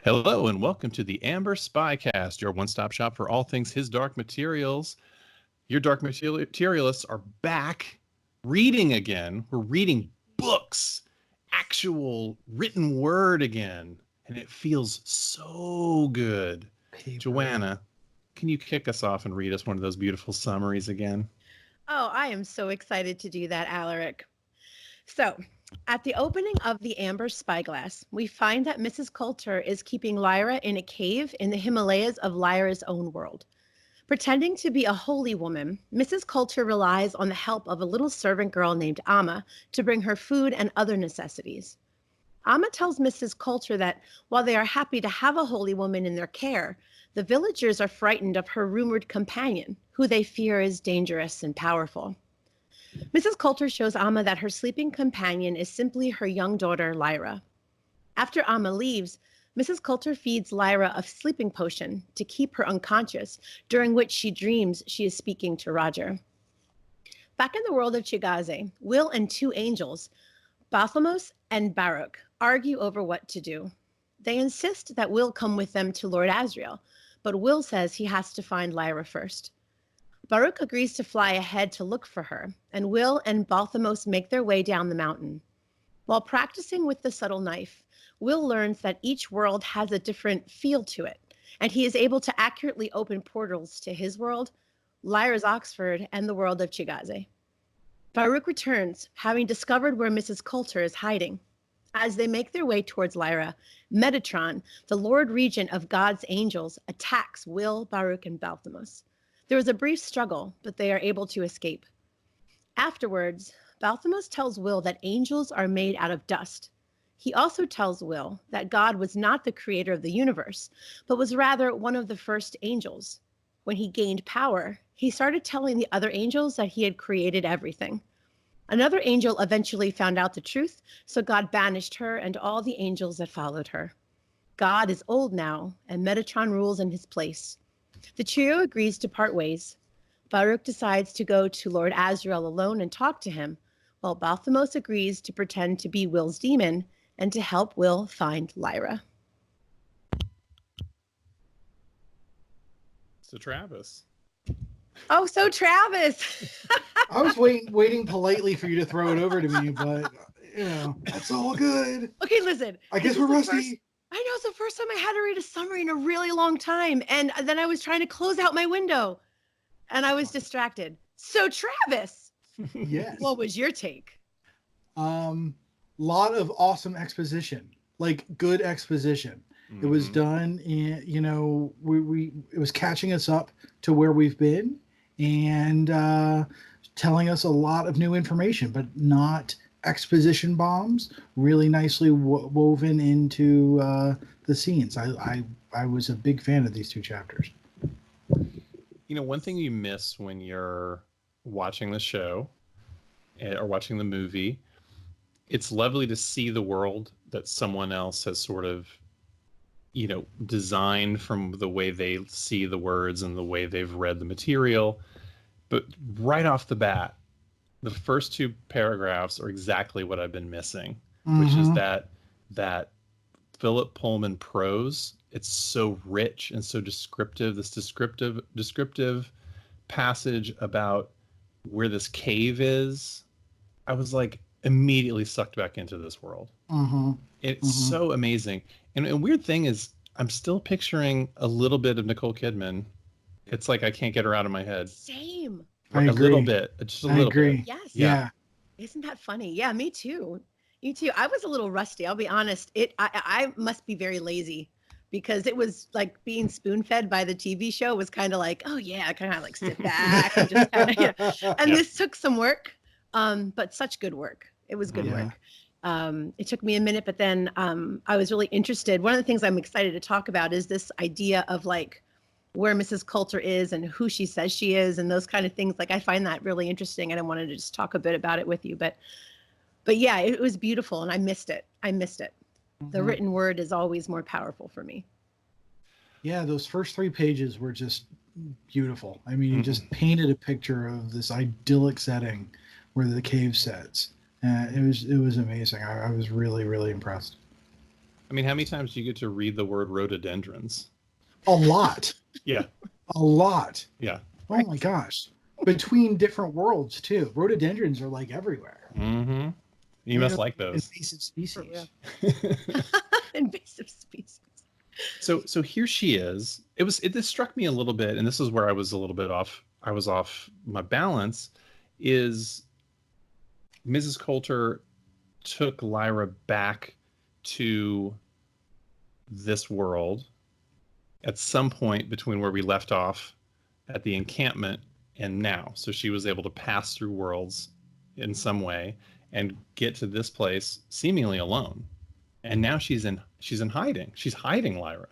Hello and welcome to the Amber Spycast, your one-stop shop for all things His Dark Materials. Your Dark Materialists are back reading again. We're reading books, actual written word again, and it feels so good. Paper. Joanna, can you kick us off and read us one of those beautiful summaries again? Oh, I am so excited to do that, Alaric. So, at the opening of the Amber Spyglass, we find that Mrs. Coulter is keeping Lyra in a cave in the Himalayas of Lyra's own world. Pretending to be a holy woman, Mrs. Coulter relies on the help of a little servant girl named Amma to bring her food and other necessities. Amma tells Mrs. Coulter that while they are happy to have a holy woman in their care, the villagers are frightened of her rumored companion, who they fear is dangerous and powerful. Mrs. Coulter shows Amma that her sleeping companion is simply her young daughter, Lyra. After Amma leaves, Mrs. Coulter feeds Lyra a sleeping potion to keep her unconscious, during which she dreams she is speaking to Roger. Back in the world of Chigaze, Will and two angels, Balthamos and Baruch, argue over what to do. They insist that Will come with them to Lord Asriel, but Will says he has to find Lyra first. Baruch agrees to fly ahead to look for her, and Will and Balthamos make their way down the mountain. While practicing with the subtle knife, Will learns that each world has a different feel to it, and he is able to accurately open portals to his world, Lyra's Oxford, and the world of Chigaze. Baruch returns, having discovered where Mrs. Coulter is hiding. As they make their way towards Lyra, Megatron, the Lord Regent of God's angels, attacks Will, Baruch, and Balthamos. There is a brief struggle, but they are able to escape. Afterwards, Balthamos tells Will that angels are made out of dust. He also tells Will that God was not the creator of the universe, but was rather one of the first angels. When he gained power, he started telling the other angels that he had created everything. Another angel eventually found out the truth, so God banished her and all the angels that followed her. God is old now, and Metatron rules in his place. The trio agrees to part ways. Baruch decides to go to Lord Asriel alone and talk to him, while Balthamos agrees to pretend to be Will's demon and to help Will find Lyra. So Travis. Oh, so Travis! I was waiting politely for you to throw it over to me, but that's all good. Okay, listen. I guess we're rusty. I know, it's the first time I had to read a summary in a really long time. And then I was trying to close out my window and I was distracted. So Travis, Yes. What was your take? Lot of awesome exposition, like good exposition. Mm-hmm. It was done in, it was catching us up to where we've been and telling us a lot of new information, but not exposition bombs, really nicely woven into the scenes. I was a big fan of these two chapters. One thing you miss when you're watching the show or watching the movie, it's lovely to see the world that someone else has sort of, designed from the way they see the words and the way they've read the material. But right off the bat, the first two paragraphs are exactly what I've been missing, which is that Philip Pullman prose. It's so rich and so descriptive. This descriptive passage about where this cave is. I was like immediately sucked back into this world. It's so amazing. And a weird thing is I'm still picturing a little bit of Nicole Kidman. It's like I can't get her out of my head. Same. I agree. Little bit, just a little bit. Yes. Yeah. Isn't that funny? Yeah, me too. You too. I was a little rusty. I'll be honest. I must be very lazy because it was like being spoon-fed by the TV show was kind of like, oh yeah, kind of like sit back and just kind of, and this took some work, but such good work. It was good work. It took me a minute, but then I was really interested. One of the things I'm excited to talk about is this idea of like where Mrs. Coulter is and who she says she is and those kind of things. Like I find that really interesting and I wanted to just talk a bit about it with you, but yeah, it was beautiful and I missed it. The written word is always more powerful for me. Yeah, those first 3 pages were just beautiful. I mean, you just painted a picture of this idyllic setting where the cave sets. It was amazing. I was really, really impressed. I mean, how many times do you get to read the word rhododendrons? A lot. Yeah. A lot. Yeah. Oh my gosh. Between different worlds too. Rhododendrons are like everywhere. Mm-hmm. You must like those. Invasive species. Invasive species. So here she is. This struck me a little bit, and this is where I was a little bit off. I was off my balance. Is Mrs. Coulter took Lyra back to this world at some point between where we left off at the encampment and now. So she was able to pass through worlds in some way and get to this place seemingly alone. And now she's in hiding. She's hiding Lyra.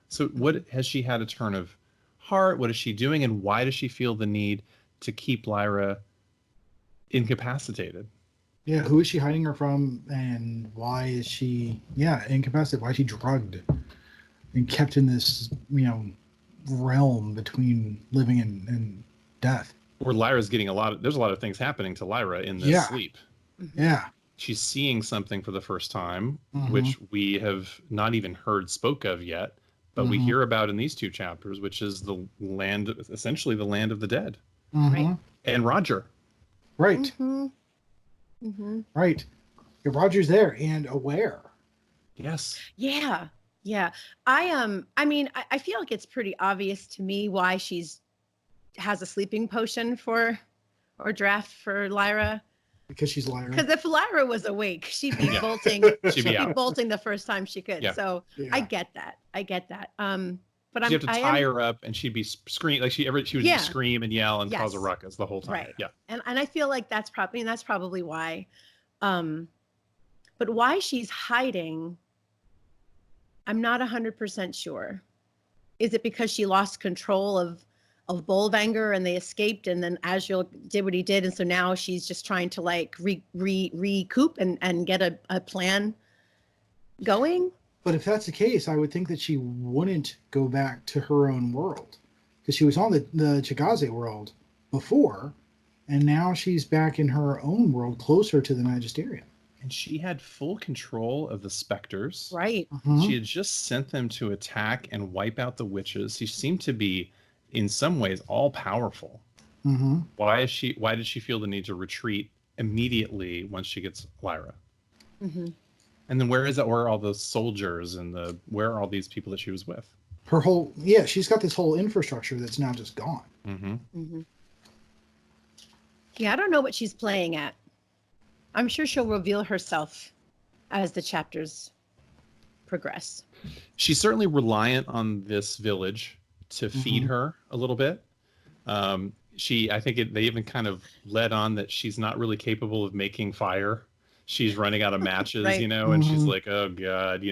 So what has she had a turn of heart? What is she doing? And why does she feel the need to keep Lyra incapacitated? Yeah, who is she hiding her from, and why is she incapacitated? Why is she drugged and kept in this, realm between living and death? Where Lyra's getting there's a lot of things happening to Lyra in this sleep. Yeah. She's seeing something for the first time, which we have not even heard spoke of yet, but we hear about in these two chapters, which is the land, essentially the land of the dead. Right. And Roger. Right. Right. Yeah, Roger's there and aware. Yes. Yeah. Yeah. I mean, I feel like it's pretty obvious to me why has a sleeping potion or draft for Lyra. Because she's Lyra. Because if Lyra was awake, she'd be bolting. She'd be bolting the first time she could. Yeah. So I get that. But you have to tie her up, and she'd be scream like she would just scream and yell and cause a ruckus the whole time. Right. Yeah. And I feel like that's probably why. But why she's hiding, I'm not 100% sure. Is it because she lost control of Bolvanger and they escaped, and then Azrael did what he did, and so now she's just trying to like recoup and get a plan going? But if that's the case, I would think that she wouldn't go back to her own world, because she was on the Chagaze world before, and now she's back in her own world closer to the Magisterium. And she had full control of the specters. Right. She had just sent them to attack and wipe out the witches. She seemed to be, in some ways, all powerful. Why did she feel the need to retreat immediately once she gets Lyra? And then where are all those soldiers and where are all these people that she was with? Her whole she's got this whole infrastructure that's now just gone. Yeah, I don't know what she's playing at. I'm sure she'll reveal herself as the chapters progress. She's certainly reliant on this village to feed her a little bit. I think they even kind of led on that she's not really capable of making fire. She's running out of matches, right. And she's like, oh God,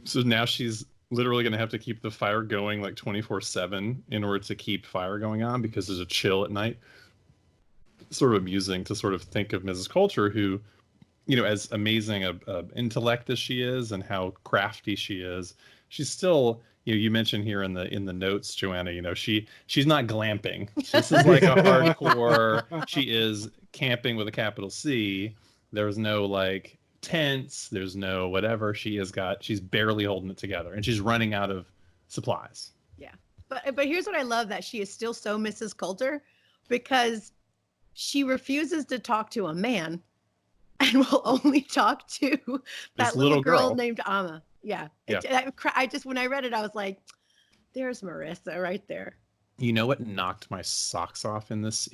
So now she's literally going to have to keep the fire going like 24/7 in order to keep fire going on because there's a chill at night. Sort of amusing to sort of think of Mrs. Coulter, who, as amazing a intellect as she is and how crafty she is, she's still, you mentioned here in the notes, Joanna, she's not glamping. This is like a hardcore. She is camping with a capital C. There's no like tents. There's no whatever. She's barely holding it together, and she's running out of supplies. Yeah, but here's what I love, that she is still so Mrs. Coulter, because she refuses to talk to a man and will only talk to that little girl named Amma. Yeah. I just, when I read it, I was like, there's Marissa right there. You know what knocked my socks off in this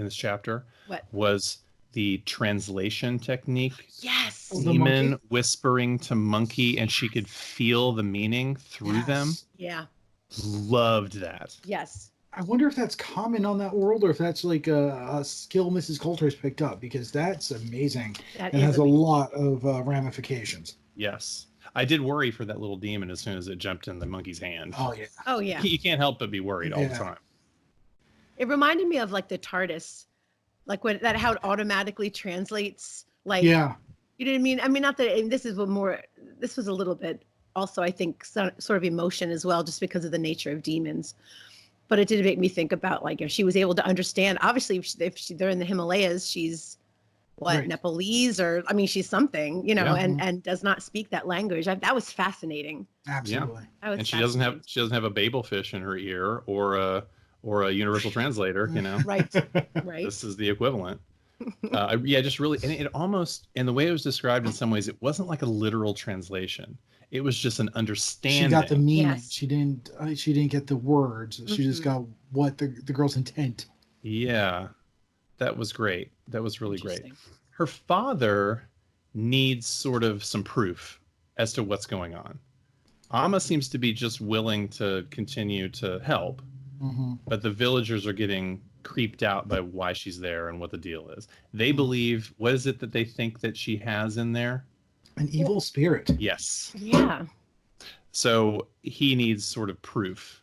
chapter? What was the translation technique? Yes. Demon whispering to monkey, and she could feel the meaning through them. Yeah. Loved that. Yes. I wonder if that's common on that world, or if that's like a skill Mrs. Coulter has picked up, because that's amazing. It has a lot of ramifications. Yes. I did worry for that little demon as soon as it jumped in the monkey's hand. Oh, yeah. Oh, yeah. You can't help but be worried all the time. It reminded me of like the TARDIS, like how it automatically translates. Like, yeah. You know what I mean? I mean, not that this was a little bit also, I think, sort of emotion as well, just because of the nature of demons. But it did make me think about, like, if she was able to understand, obviously, if they're in the Himalayas, she's what, Nepalese, or I mean, she's something, you know, Yeah. and does not speak that language. That was fascinating. Absolutely. That was And she doesn't have a babel fish in her ear or a universal translator, you know. Right. This is the equivalent. Just really, and it almost, and the way it was described in some ways, it wasn't like a literal translation. It was just an understanding. She got the meaning. Yes. She didn't get the words. She just got what the girl's intent. Yeah, that was great. That was really great. Her father needs sort of some proof as to what's going on. Amma seems to be just willing to continue to help, but the villagers are getting creeped out by why she's there and what the deal is. They believe, what is it that they think that she has in there? An evil spirit. Yes. Yeah. So he needs sort of proof.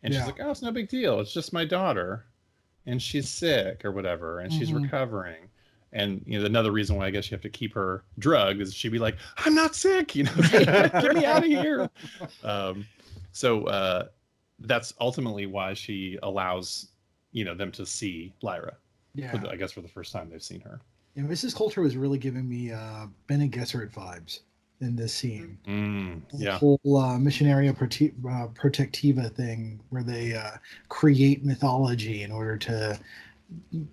And she's like, oh, it's no big deal. It's just my daughter. And she's sick or whatever. And she's recovering. And, you know, another reason why I guess you have to keep her drugged is she'd be like, I'm not sick. You know, get me out of here. So that's ultimately why she allows, you know, them to see Lyra. Yeah. I guess for the first time they've seen her. And Mrs. Coulter was really giving me Bene Gesserit vibes in this scene. Yeah. The whole Missionaria Protectiva thing where they create mythology in order to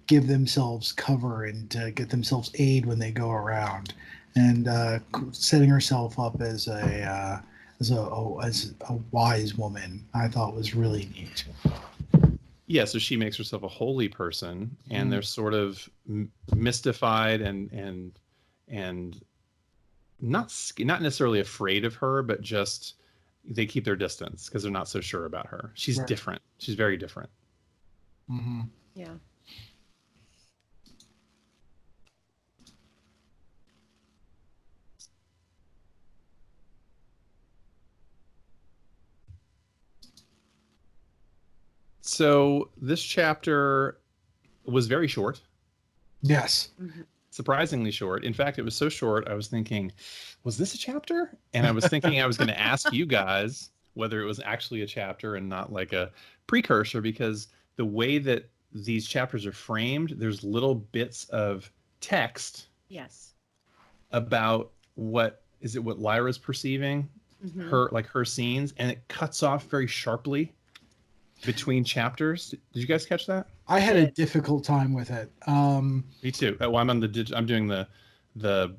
give themselves cover and to get themselves aid when they go around, and setting herself up as a wise woman, I thought was really neat. Yeah, so she makes herself a holy person, and they're sort of mystified and not necessarily afraid of her, but just they keep their distance because they're not so sure about her. She's different. She's very different. Yeah. So this chapter was very short. Yes. Surprisingly short. In fact, it was so short, I was thinking, was this a chapter? And I was thinking I was going to ask you guys whether it was actually a chapter and not like a precursor, because the way that these chapters are framed, there's little bits of text about what Lyra's perceiving, her scenes, and it cuts off very sharply between chapters. Did you guys catch that? I had a difficult time with it. Me too. Well, I'm doing the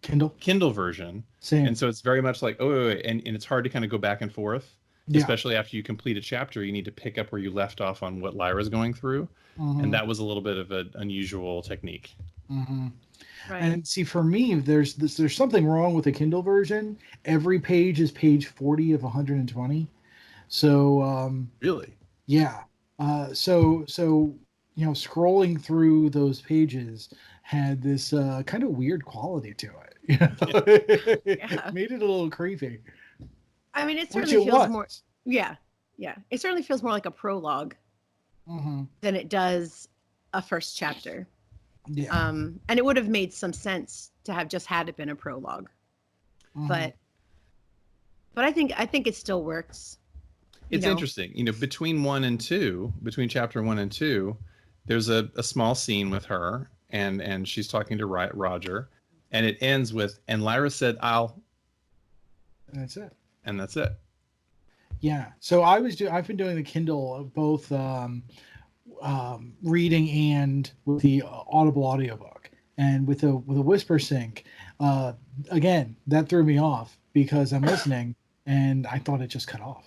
Kindle version. Same. And so it's very much like, and it's hard to kind of go back and forth, especially after you complete a chapter. You need to pick up where you left off on what Lyra's going through, and that was a little bit of an unusual technique. Right. And see, for me, there's something wrong with the Kindle version. Every page is page 40 of 120. So really, yeah. So you know, scrolling through those pages had this kind of weird quality to it. You know? It made it a little creepy. I mean, it certainly feels more. Yeah. It certainly feels more like a prologue than it does a first chapter. Yeah. And it would have made some sense to have just had it been a prologue, but I think it still works. It's interesting, you know, between chapter 1 and 2, there's a small scene with her and she's talking to Roger, and it ends with, and Lyra said, I'll. And that's it. And that's it. Yeah. So I've been doing the Kindle of both reading and with the Audible audiobook, and with a Whisper Sync. Again, that threw me off because I'm listening and I thought it just cut off.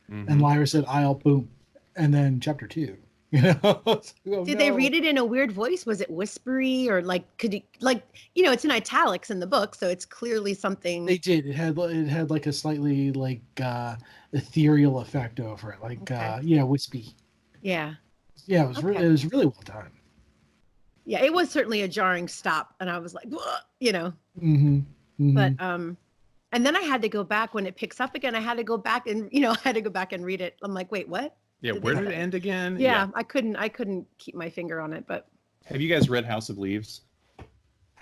And Lyra said, I'll, boom. And then chapter 2, you know? Did they read it in a weird voice? Was it whispery, or like, could you, like, you know, it's in italics in the book, so it's clearly something. They did. It had like a slightly like ethereal effect over it. Like, wispy. Yeah. Yeah. It was really well done. Yeah. It was certainly a jarring stop. And I was like, you know, but, and then I had to go back when it picks up again. I had to go back and, read it. I'm like, wait, what? Yeah. Where did it end again? Yeah. I couldn't keep my finger on it, but. Have you guys read House of Leaves?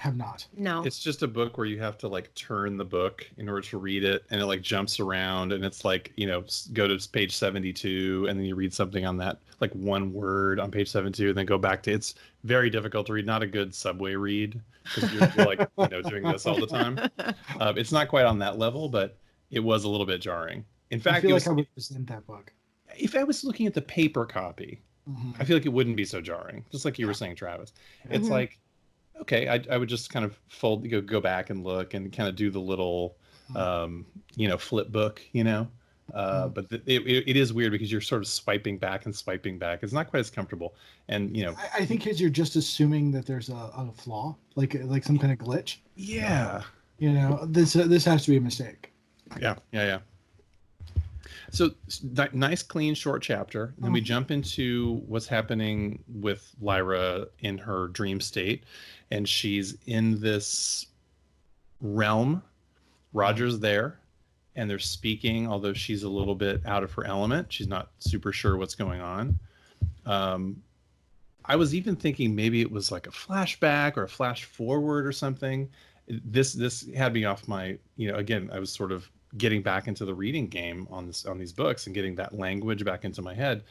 Have not. No. It's just a book where you have to like turn the book in order to read it, and it like jumps around, and it's like, you know, go to page 72, and then you read something on that, like one word on page 72, and then go back to. It's very difficult to read. Not a good subway read, because you're like, you know, doing this all the time. It's not quite on that level, but it was a little bit jarring. In fact, I feel like I would resent that book. If I was looking at the paper copy, I feel like it wouldn't be so jarring. Just like you were saying, Travis. It's like, okay, I would just kind of go back and look and kind of do the little, you know, flip book, you know. But it is weird because you're sort of swiping back and swiping back. It's not quite as comfortable. And, you know, I think because you're just assuming that there's a flaw, like some kind of glitch. Yeah. You know, this has to be a mistake. Yeah. So nice, clean, short chapter. Then we jump into what's happening with Lyra in her dream state, and she's in this realm. Roger's there, and they're speaking, although she's a little bit out of her element. She's not super sure what's going on. I was even thinking maybe it was like a flashback or a flash forward or something. This had me off my, you know, again, I was sort of getting back into the reading game on these books and getting that language back into my head.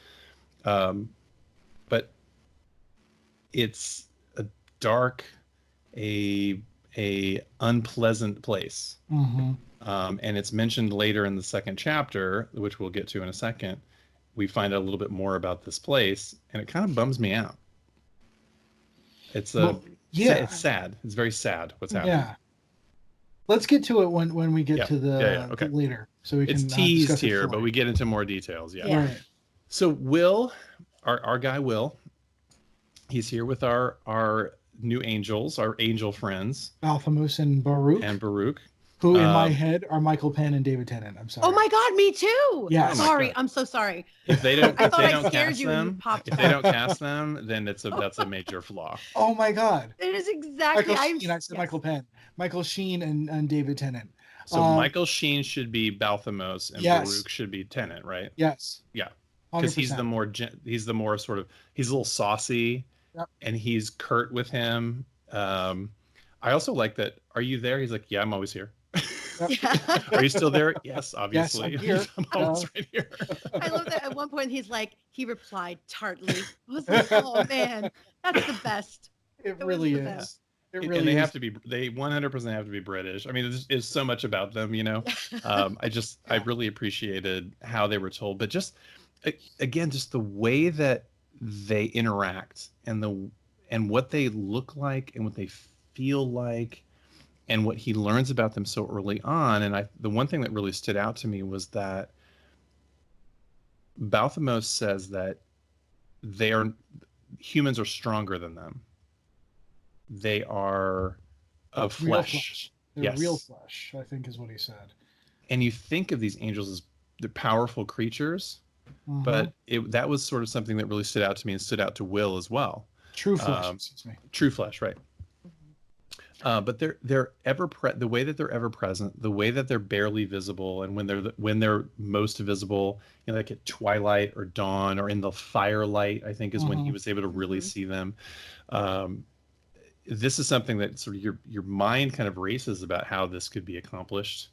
But it's a dark, a unpleasant place. And it's mentioned later in the second chapter, which we'll get to in a second. We find out a little bit more about this place, and it kind of bums me out. It's it's sad. It's very sad what's happening. Yeah. Let's get to it when we get to the okay. later, so we can. It's teased here, it but we get into more details. Right. So Will, our guy Will, he's here with our new angels, our angel friends, Alphamos and Baruch. Who in my head are Michael Penn and David Tennant. I'm sorry. Oh my God, me too. Yeah. Sorry, I'm so sorry. If they don't, I thought I scared you and you popped if they don't cast them, then that's a major flaw. Oh my God. It is exactly. I said Michael Penn, Michael Sheen, and David Tennant. So Michael Sheen should be Balthamos, and Baruch should be Tennant, right? Yes. Yeah. Because he's the more sort of, he's a little saucy, and he's curt with him. I also like that. Are you there? He's like, yeah, I'm always here. Are you still there? Yes, obviously. Yes, I'm always right here. I love that at one point he replied tartly. I was like, oh man, that's the best. It really is. And they have to be, they 100% have to be British. I mean, there's so much about them, you know. I really appreciated how they were told, but just again, just the way that they interact and what they look like and what they feel like and what he learns about them so early on. And the one thing that really stood out to me was that Balthamos says that humans are stronger than them. They are of flesh. They're real flesh, I think is what he said. And you think of these angels as they're powerful creatures, but that was sort of something that really stood out to me and stood out to Will as well. True flesh, excuse me. True flesh, right. But they're the way that they're ever present, the way that they're barely visible, and when they're most visible, you know, like at twilight or dawn or in the firelight, I think is when he was able to really see them. This is something that sort of your mind kind of races about how this could be accomplished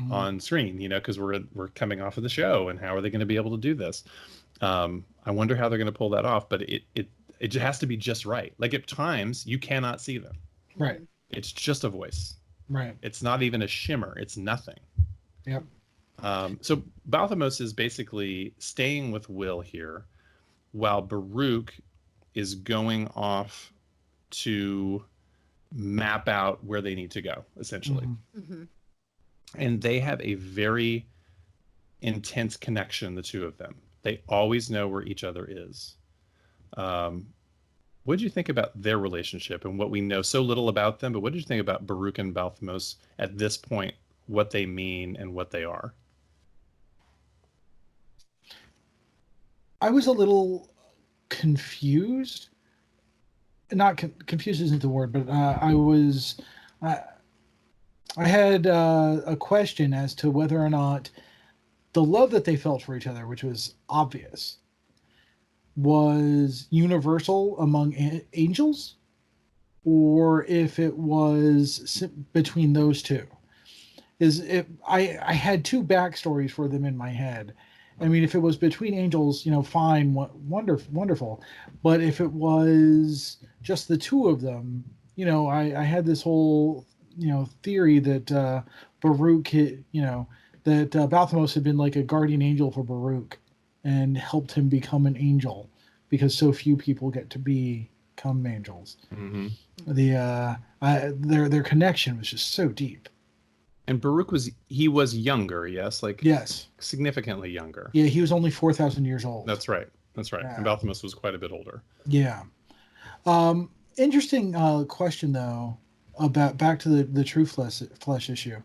on screen, you know, because we're coming off of the show, and how are they going to be able to do this? I wonder how they're going to pull that off, but it has to be just right. Like at times you cannot see them. Right. It's just a voice. Right. It's not even a shimmer. It's nothing. Yep. So Balthamos is basically staying with Will here, while Baruch is going off to map out where they need to go, essentially. And they have a very intense connection, the two of them. They always know where each other is. What did you think about their relationship and what we know so little about them? But what did you think about Baruch and Balthamos at this point, what they mean and what they are? I was a little confused. Not confused isn't the word, but I had a question as to whether or not the love that they felt for each other, which was obvious, was universal among angels, or if it was between those two. I had two backstories for them in my head. I mean, if it was between angels, fine, wonderful. But if it was just the two of them, I had this whole, theory that Baruch, that Balthamos had been like a guardian angel for Baruch and helped him become an angel because so few people get to become angels. Mm-hmm. Their connection was just so deep. And Baruch was younger, yes, yes, significantly younger. Yeah, he was only 4,000 years old. That's right. Yeah. And Balthamos was quite a bit older. Yeah. Interesting question though about back to the true flesh issue.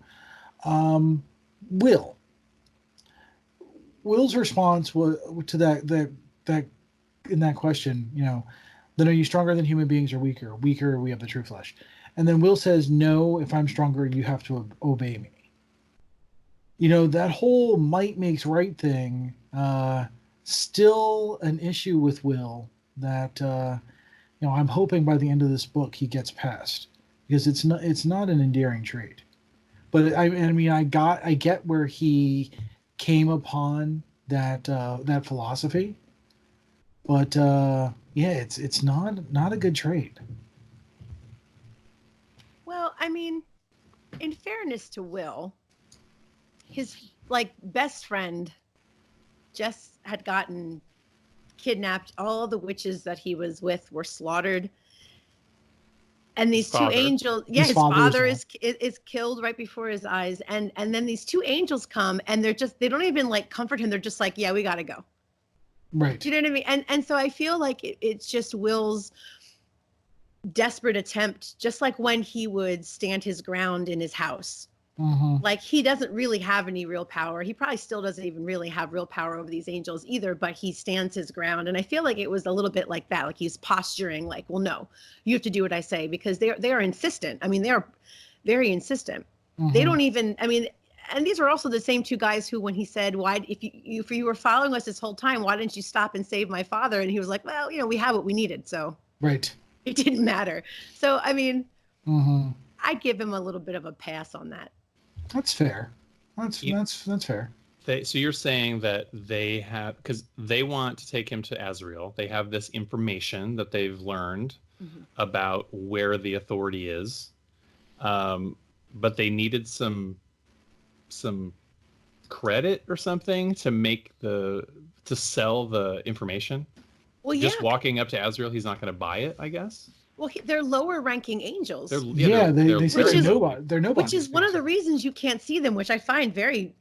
Will's response was to that in that question, then are you stronger than human beings or weaker? Weaker, we have the true flesh. And then Will says, no, if I'm stronger, you have to obey me. That whole might makes right thing, still an issue with Will that, I'm hoping by the end of this book he gets past, because it's not an endearing trait. But I get where he came upon that philosophy, but it's not a good trait. Well, I mean, in fairness to Will, his best friend just had gotten kidnapped. All the witches that he was with were slaughtered. And these two angels, his father is killed right before his eyes. And then these two angels come and they don't even comfort him. They're just like, yeah, we got to go. Right. Do you know what I mean? And so I feel like it's just Will's desperate attempt, just like when he would stand his ground in his house. Mm-hmm. He doesn't really have any real power. He probably still doesn't even really have real power over these angels either, but he stands his ground. And I feel like it was a little bit like that. He's posturing well, no, you have to do what I say, because they are insistent. I mean, they're very insistent. Mm-hmm. They don't even, and these are also the same two guys who, when he said, why, if you were following us this whole time, why didn't you stop and save my father? And he was like, well, we have what we needed. So right. It didn't matter. So, mm-hmm. I'd give him a little bit of a pass on that. That's fair. That's fair. So you're saying that they have, because they want to take him to Azrael. They have this information that they've learned about where the authority is, but they needed some credit or something to sell the information. Well, just walking up to Azrael, he's not going to buy it, I guess. Well, they're lower ranking angels. They say they're nobody. Which is one of the reasons you can't see them, which I find very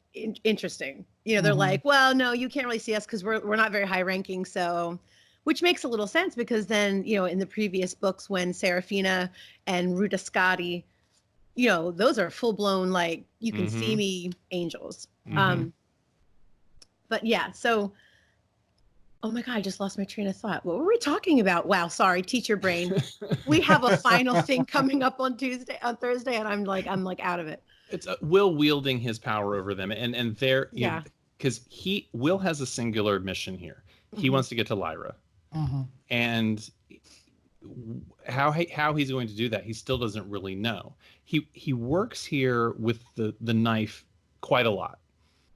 interesting. They're like, well, no, you can't really see us because we're not very high ranking. So, which makes a little sense, because then, in the previous books, when Serafina and Ruta Scotty, those are full blown, you can see me angels. But yeah, so. Oh my God, I just lost my train of thought. What were we talking about? Wow, sorry, teacher brain. We have a final thing coming up on Thursday, and I'm out of it. It's Will wielding his power over them, and they're because Will has a singular mission here. He wants to get to Lyra, and how he's going to do that, he still doesn't really know. He works here with the knife quite a lot.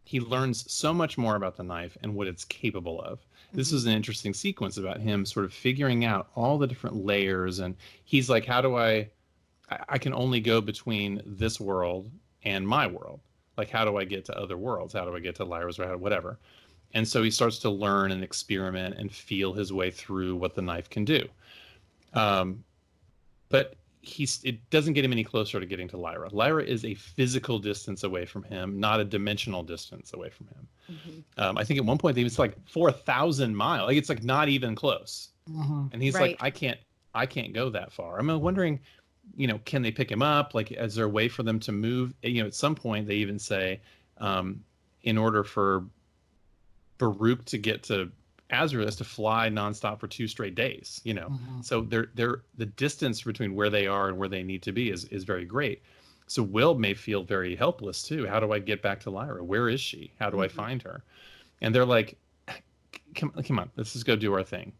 He learns so much more about the knife and what it's capable of. This is an interesting sequence about him sort of figuring out all the different layers. And he's like, how do I can only go between this world and my world. How do I get to other worlds? How do I get to Lyra's or whatever? And so he starts to learn and experiment and feel his way through what the knife can do. But it doesn't get him any closer to getting to Lyra. Lyra is a physical distance away from him, not a dimensional distance away from him. I think at one point it was 4,000 miles. It's not even close. And he's like, I can't go that far. I'm wondering, can they pick him up? Is there a way for them to move? At some point they even say, in order for Baruch to get to Azrael is to fly nonstop for 2 straight days, So the distance between where they are and where they need to be is very great. So Will may feel very helpless too. How do I get back to Lyra? Where is she? How do I find her? And they're like, come on, let's just go do our thing.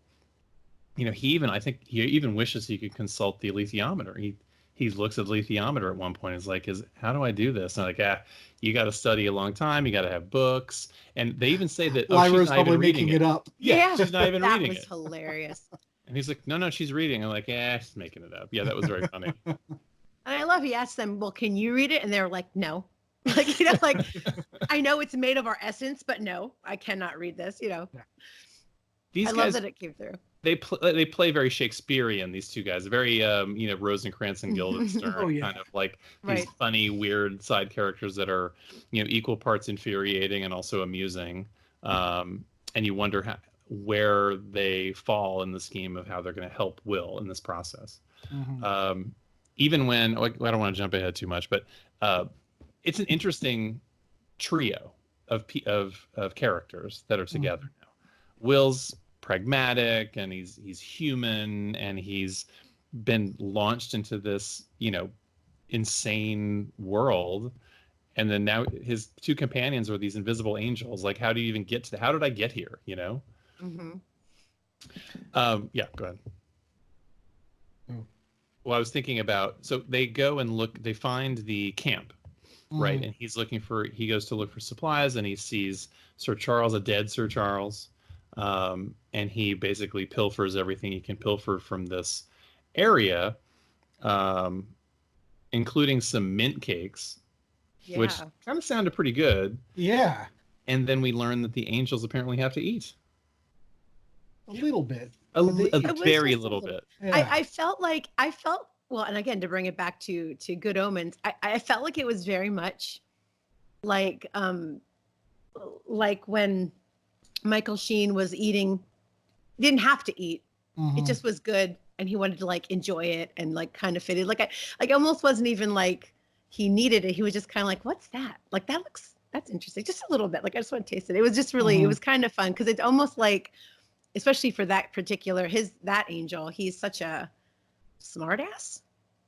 I think he even wishes he could consult the alethiometer. He looks at the alethiometer at one point. Is like, how do I do this? And I'm like, you got to study a long time. You got to have books. And they even say that Lyra's she's not probably even reading making it up. Yeah, she's not even reading it. That was hilarious. And he's like, no, she's reading. I'm like, she's making it up. Yeah, that was very funny. And I love he asked them, well, can you read it? And they're like, no. Like, like, I know it's made of our essence, but no, I cannot read this, These I guys, love that it came through. They play very Shakespearean, these two guys. Very, Rosencrantz and Guildenstern, kind of like these funny, weird side characters that are, equal parts infuriating and also amusing. And you wonder where they fall in the scheme of how they're going to help Will in this process. Mm-hmm. Even when, I don't want to jump ahead too much, but it's an interesting trio of characters that are together now. Will's pragmatic, and he's human, and he's been launched into this insane world, and then now his two companions are these invisible angels. Like, how do you even get to how did I get here? Mm-hmm. Yeah, go ahead. Well, I was thinking about, so they go and look, they find the camp, right? And he goes to look for supplies, and he sees Sir Charles, a dead Sir Charles. And he basically pilfers everything he can pilfer from this area, including some mint cakes, which kind of sounded pretty good. Yeah. And then we learn that the angels apparently have to eat. A little bit. A very little bit. Yeah. I felt, well, and again, to bring it back to Good Omens, I felt like it was very much like when Michael Sheen was eating, didn't have to eat. Mm-hmm. It just was good, and he wanted to enjoy it and kind of fit it. I almost wasn't even like he needed it. He was just kind of like, what's that? Like, that's interesting. Just a little bit. I just want to taste it. It was just really, it was kind of fun because it's almost like, especially for that particular, that angel, he's such a smartass.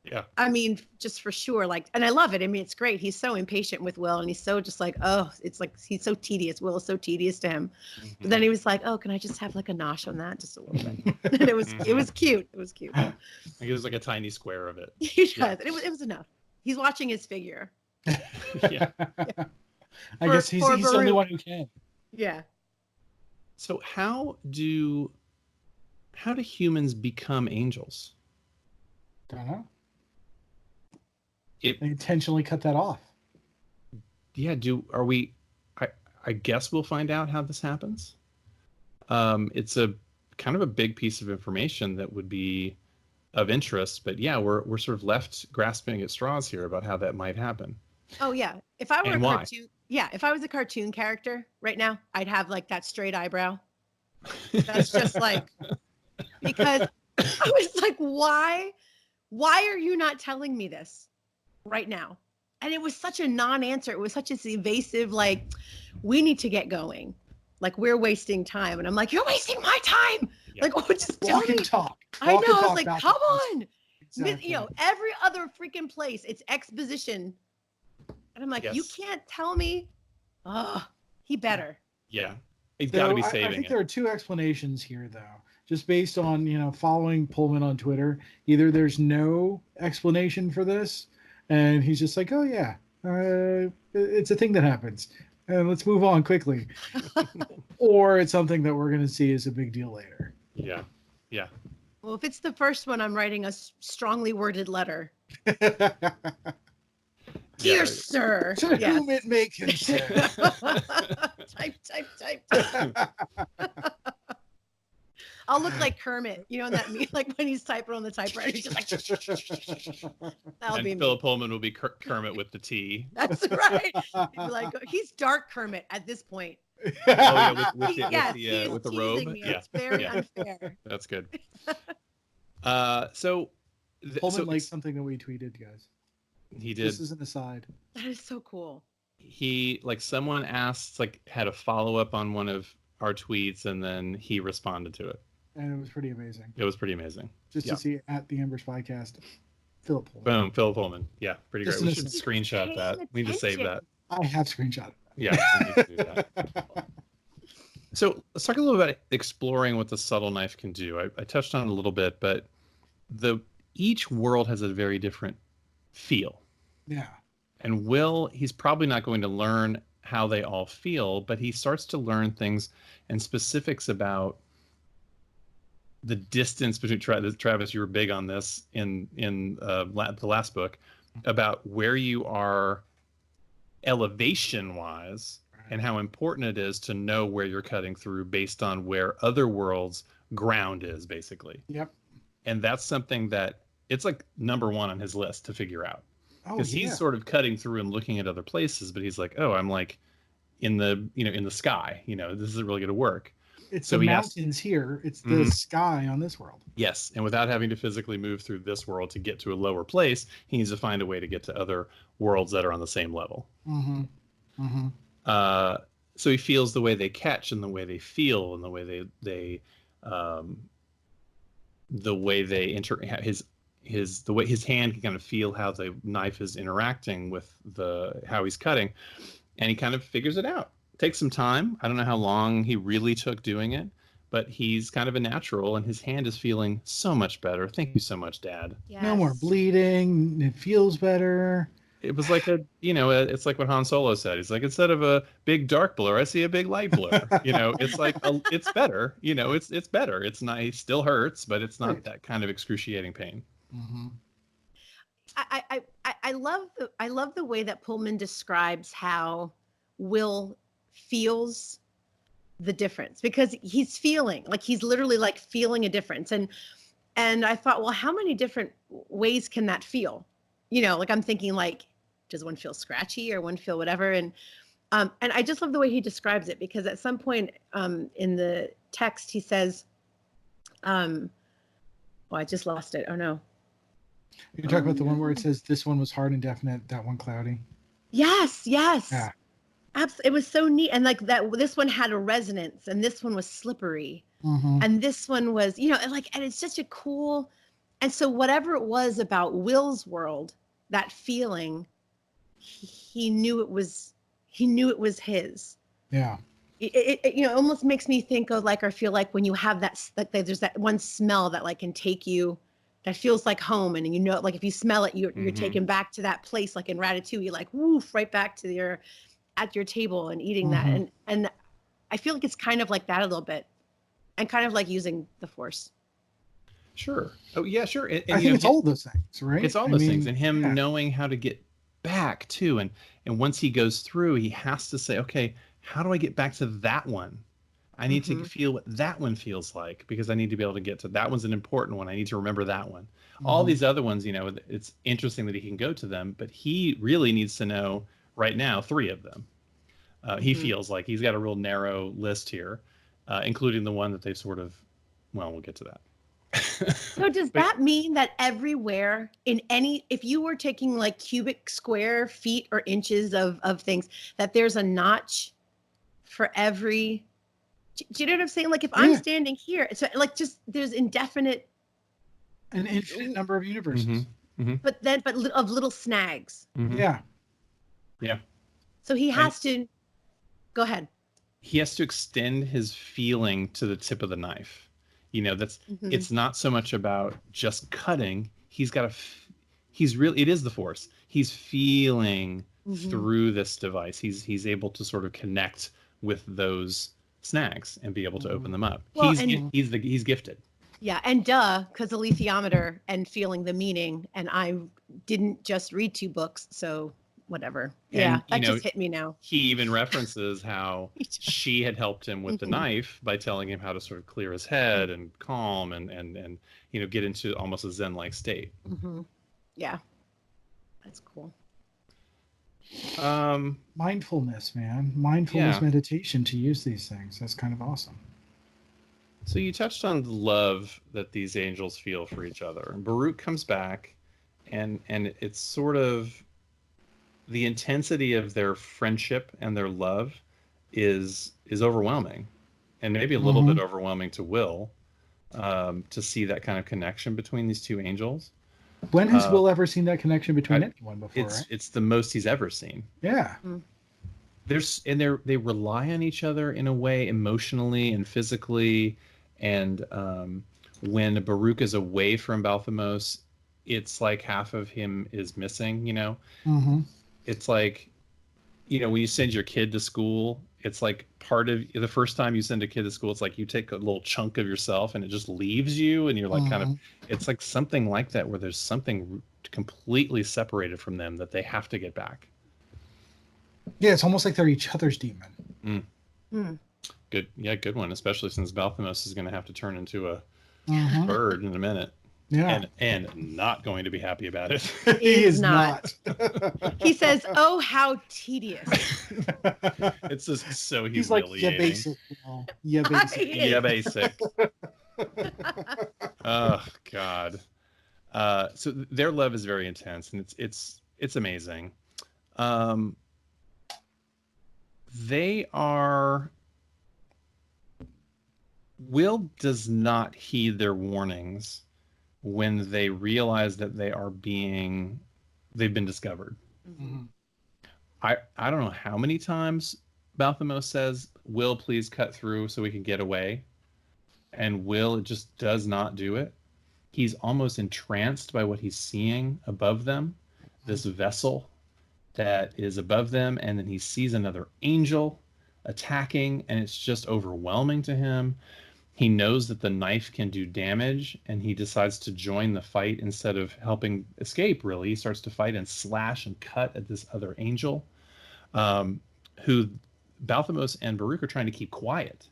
Yeah. I mean, just for sure. And I love it. I mean, it's great. He's so impatient with Will, and he's so just it's like he's so tedious. Will is so tedious to him. Mm-hmm. But then he was like, oh, can I just have a nosh on that? Just a little bit. And it was cute. It was cute. It was like a tiny square of it. He does. Yeah. It was enough. He's watching his figure. Yeah. I guess he's the only one who can. Yeah. So how do humans become angels? Don't know. They intentionally cut that off. Yeah. I guess we'll find out how this happens. It's a kind of a big piece of information that would be of interest, but yeah, we're sort of left grasping at straws here about how that might happen. Oh yeah. If I were if I was a cartoon character right now, I'd have that straight eyebrow. That's just because I was like, why are you not telling me this right now? And it was such a non-answer. It was such an evasive, we need to get going. We're wasting time. And I'm like, you're wasting my time. Yeah. Just tell me. Talk. I know. I was like, come on. Exactly. Every other freaking place, it's exposition. And I'm like, you can't tell me. Oh, he better. Yeah. He's got to be saving it. I think there are two explanations here, though. Just based on, following Pullman on Twitter. Either there's no explanation for this, and he's just like, oh, yeah, it's a thing that happens. And let's move on quickly. Or it's something that we're going to see as a big deal later. Yeah. Yeah. Well, if it's the first one, I'm writing a strongly worded letter. Dear sir. To whom it may concern. Type. I'll look like Kermit, in that meme, when he's typing on the typewriter, he's just that'll be me. Philip Pullman will be Kermit with the T. That's right. He's Dark Kermit at this point. Oh yeah, with the robe. Me. Yeah, it's very unfair. That's good. Pullman liked something that we tweeted, guys. He did. This is an aside. That is so cool. He someone asked had a follow up on one of our tweets, and then he responded to it. And it was pretty amazing. Just to see at the Amber Spycast, Philip Pullman. Boom, Philip Pullman. Yeah, pretty great. We should screenshot that. We need to save that. I have screenshot it. Yeah, we need to do that. So let's talk a little about exploring what the subtle knife can do. I touched on it a little bit, but each world has a very different feel. Yeah. And Will, he's probably not going to learn how they all feel, but he starts to learn things and specifics about the distance between Travis. You were big on this in the last book about where you are elevation wise and how important it is to know where you're cutting through based on where other worlds ground is, basically. Yep. And that's something that it's like number one on his list to figure out. Because he's sort of cutting through and looking at other places, but he's like, oh, I'm like in the sky, this isn't really going to work. It's the mountains here. It's the sky on this world. Yes. And without having to physically move through this world to get to a lower place, he needs to find a way to get to other worlds that are on the same level. Mm-hmm. Mm-hmm. So he feels the way they catch and the way they feel and the way the way his hand can kind of feel how the knife is interacting with how he's cutting, and he kind of figures it out. It takes some time. I don't know how long he really took doing it, but he's kind of a natural and his hand is feeling so much better. Thank you so much, Dad. Yes. No more bleeding. It feels better. It was like it's like what Han Solo said. He's like, instead of a big dark blur, I see a big light blur. It's like, it's better. It's better. It's not, it still hurts, but it's not that kind of excruciating pain. Mm-hmm. I love the way that Pullman describes how Will feels the difference, because he's literally like feeling a difference. And I thought, well, how many different ways can that feel? Like I'm thinking, like, does one feel scratchy or one feel whatever? And I just love the way he describes it, because at some point in the text he says, I just lost it. Oh no. You're talking about the one where it says this one was hard and definite, that one cloudy. Yes. Yeah. Absolutely. It was so neat. And like that, this one had a resonance and this one was slippery. Mm-hmm. And this one was, and it's such a cool. And so whatever it was about Will's world, that feeling, he knew it was his. Yeah. It almost makes me think of or feel like when you have that, like there's that one smell that like can take you, that feels like home. And like if you smell it, you're taken back to that place, like in Ratatouille, like woof, right back to at your table and eating that. And I feel like it's kind of like that a little bit, and kind of like using the Force. Sure. Oh yeah, sure. And I think it's all those things, right? It's all those things, and him knowing how to get back too. And once he goes through, he has to say, okay, how do I get back to that one? I need to feel what that one feels like, because I need to be able to get to that one's an important one. I need to remember that one. All these other ones, it's interesting that he can go to them, but he really needs to know right now 3 of them. He feels like he's got a real narrow list here, including the one that they've sort of, we'll get to that. So does that mean that everywhere if you were taking like cubic square feet or inches of things, that there's a notch for every, do you know what I'm saying? Like if I'm standing here, so like just there's an infinite number of universes, but of little snags. Yeah. So he has to go ahead. He has to extend his feeling to the tip of the knife. It's not so much about just cutting. He's got it is the Force. He's feeling through this device. He's able to sort of connect with those snags and be able to open them up. Well, he's gifted. Yeah, and because the alethiometer and feeling the meaning, and I didn't just read 2 books, so whatever. And, that just hit me now. He even references how she had helped him with the knife by telling him how to sort of clear his head and calm and get into almost a Zen-like state. Yeah, that's cool. Mindfulness, man. Mindfulness meditation to use these things. That's kind of awesome. So you touched on the love that these angels feel for each other. And Baruch comes back, and it's sort of the intensity of their friendship and their love is overwhelming, and maybe a little bit overwhelming to Will, to see that kind of connection between these 2 angels. When has Will ever seen that connection between anyone before? It's the most he's ever seen. Yeah. they rely on each other in a way, emotionally and physically. And when Baruch is away from Balthamos, it's like half of him is missing. It's like, when you send your kid to school, it's like part of the first time you send a kid to school, it's like you take a little chunk of yourself and it just leaves you, and you're like it's like something like that, where there's something completely separated from them that they have to get back. Yeah, it's almost like they're each other's demon. Good one, especially since Balthamos is going to have to turn into a bird in a minute. Yeah. And not going to be happy about it. He is not. He says, "Oh, how tedious." It's just so He's humiliating. like, basic. Yeah, basic. Yeah, basic. Oh, God. So their love is very intense, and it's amazing. They are... Will does not heed their warnings when they realize that they've been discovered. I don't know how many times Balthamos says, "Will, please cut through so we can get away," and Will just does not do it. He's almost entranced by what he's seeing above them, this vessel that is above them, and then he sees another angel attacking, and it's just overwhelming to him. He knows that the knife can do damage, and he decides to join the fight instead of helping escape, really. He starts to fight and slash and cut at this other angel, who Balthamos and Baruch are trying to keep quiet.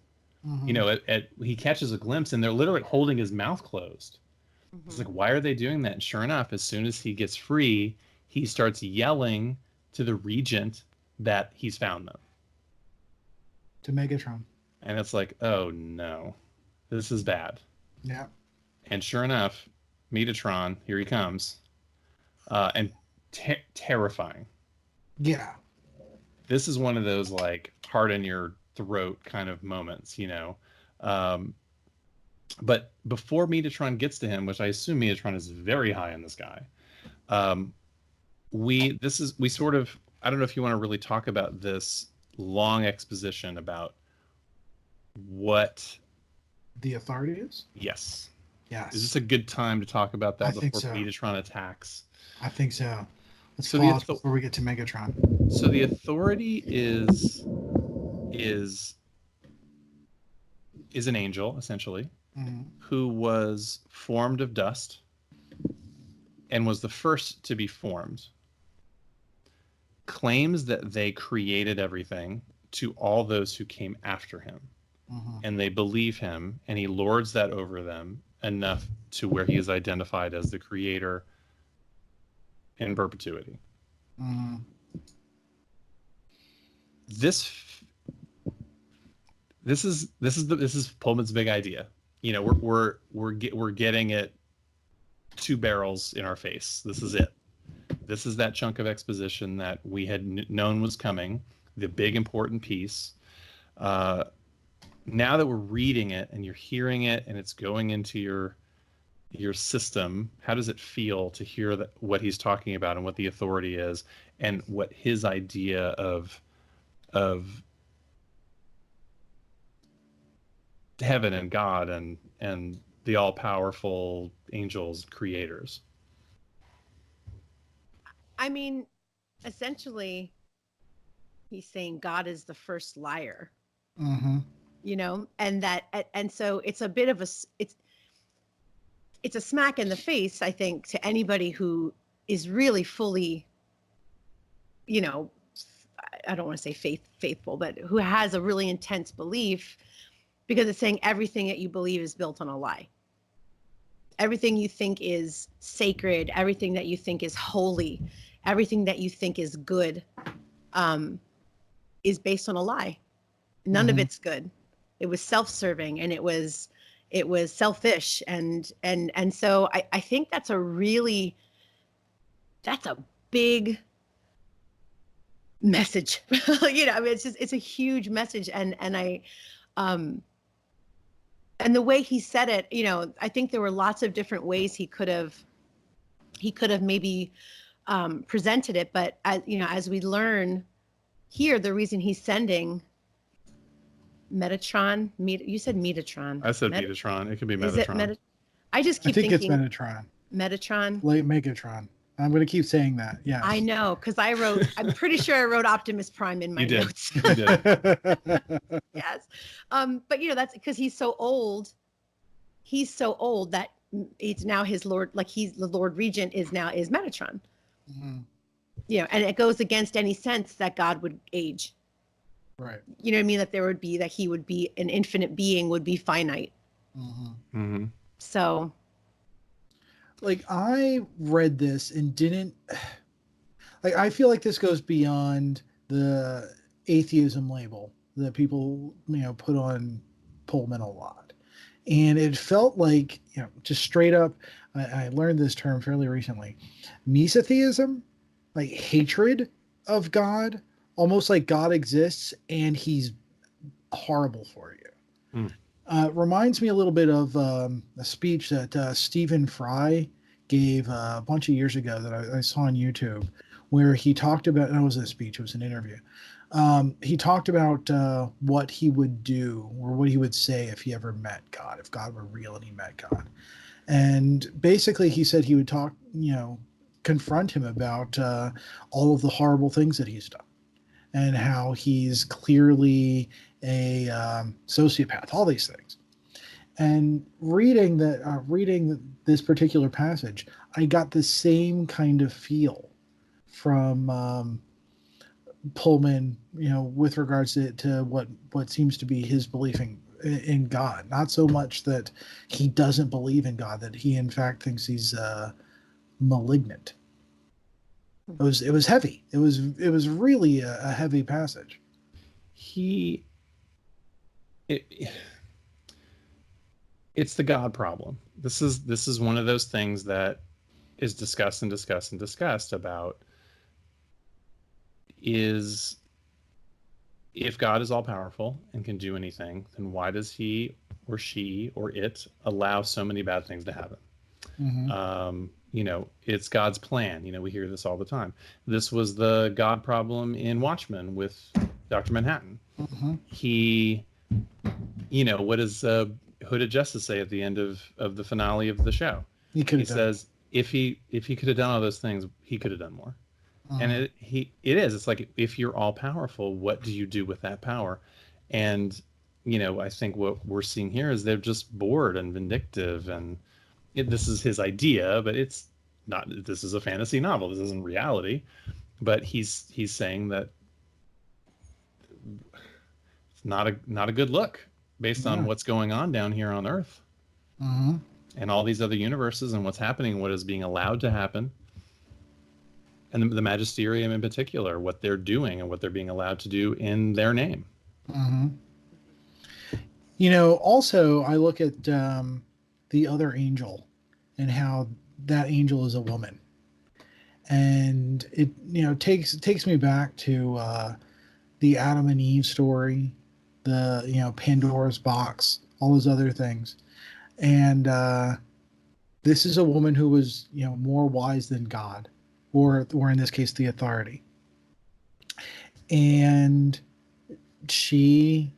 He catches a glimpse, and they're literally holding his mouth closed. It's like, why are they doing that? And sure enough, as soon as he gets free, he starts yelling to the regent that he's found them. To Megatron. And it's like, oh no. This is bad. Yeah. And sure enough, Megatron, here he comes. And terrifying. Yeah. This is one of those like heart in your throat kind of moments, but before Megatron gets to him, which I assume Megatron is very high in the sky, we sort of, I don't know if you want to really talk about this long exposition about what the authority is? Yes. Yes. Is this a good time to talk about that before so. Megatron attacks? I think so. Let's pause before we get to Megatron. So the authority is an angel, essentially, who was formed of dust and was the first to be formed. Claims that they created everything to all those who came after him. And they believe him, and he lords that over them enough to where he is identified as the creator in perpetuity. This is Pullman's big idea. We're getting it 2 barrels in our face. This is it. This is that chunk of exposition that we had known was coming, the big important piece. Now that we're reading it and you're hearing it and it's going into your system, how does it feel to hear what he's talking about and what the authority is and what his idea of heaven and God and the all-powerful angels, creators? I mean, essentially, he's saying God is the first liar. And so it's a bit of it's a smack in the face, I think, to anybody who is really fully, I don't want to say faithful, but who has a really intense belief, because it's saying everything that you believe is built on a lie. Everything you think is sacred, everything that you think is holy, everything that you think is good, is based on a lie. None of it's good. It was self-serving, and it was selfish, and so I think that's a big message. It's a huge message, and the way he said it, I think there were lots of different ways he could have maybe presented it, but as we learn, here, the reason he's sending Metatron, you said Metatron. I said Metatron. It could be Metatron. Is it I just keep thinking it's Metatron. Metatron. Late Megatron. I'm going to keep saying that. Yeah. I know, because I'm pretty sure I wrote Optimus Prime in my notes. You did. Yes. But that's because he's so old. He's so old that it's now his Lord, like he's the Lord Regent is Metatron. Mm-hmm. And it goes against any sense that God would age. Right. You know what I mean? That he would be an infinite being, would be finite. Mm-hmm. Mm-hmm. So. Like, I read this and didn't, like, I feel like this goes beyond the atheism label that people, put on Pullman a lot. And it felt like, just straight up, I learned this term fairly recently, mesotheism, like hatred of God, almost like God exists and he's horrible for you. Mm. Reminds me a little bit of a speech that Stephen Fry gave a bunch of years ago that I saw on YouTube, where he talked about, and it wasn't a speech, it was an interview. He talked about what he would do or what he would say if he ever met God, if God were real and he met God. And basically he said he would talk, confront him about all of the horrible things that he's done and how he's clearly a sociopath, all these things. And reading this particular passage, I got the same kind of feel from Pullman, with regards to what seems to be his belief in God. Not so much that he doesn't believe in God, that he in fact thinks he's malignant. It was heavy. It was really a heavy passage. It's the God problem. This is one of those things that is discussed about is, if God is all powerful and can do anything, then why does he or she or it allow so many bad things to happen? Mm-hmm. It's God's plan. We hear this all the time. This was the God problem in Watchmen with Dr. Manhattan. Mm-hmm. He, what does Hooded Justice say at the end of the finale of the show? He says, if he could have done all those things, he could have done more. And it is. It's like, if you're all powerful, what do you do with that power? And I think what we're seeing here is they're just bored and vindictive, and this is his idea, but it's not. This is a fantasy novel. This isn't reality. But he's saying that it's not a good look based on what's going on down here on Earth, and all these other universes, and what's happening, what is being allowed to happen. And the Magisterium in particular, what they're doing and what they're being allowed to do in their name. Mm-hmm. Also, I look at the other angel and how that angel is a woman. And it, takes me back to the Adam and Eve story, the, Pandora's box, all those other things. And this is a woman who was, more wise than God. Or in this case, the authority. And she,